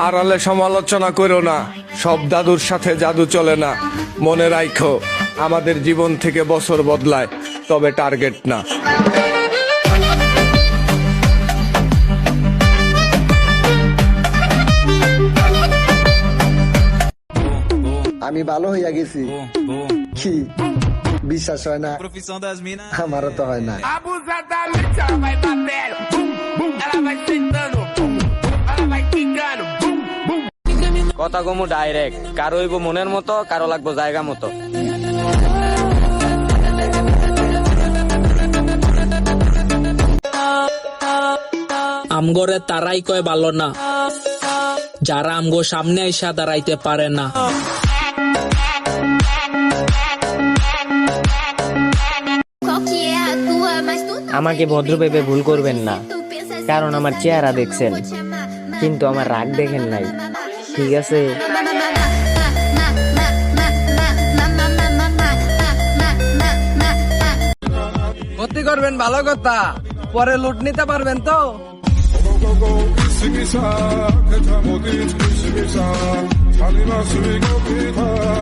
আড়ালে সমালোচনা করো না, সব দাদুর সাথে জাদু চলে না। মনে রাখো, আমাদের জীবন থেকে বছর বদলায়, তবে টার্গেট না। আমি ভালো হইয়া গেছি। কি বিশ্বাস হয় না? আমারও তো হয় না। কথা কমু ডাইরেক্ট, কারো হইব মনের মতো, কারো লাগবো জায়গা মতো। আমগরে তারাই কয় ভালো না, যারা আমগো সামনে আইসা দাঁড়াইতে পারে না। আমাকে ভদ্র ভেবে ভুল করবেন না, কারণ আমার চেহারা দেখছেন, কিন্তু আমার রাগ দেখেন নাই, ঠিক আছে? ক্ষতি করবেন ভালো কথা, পরে লুট নিতে পারবেন তো।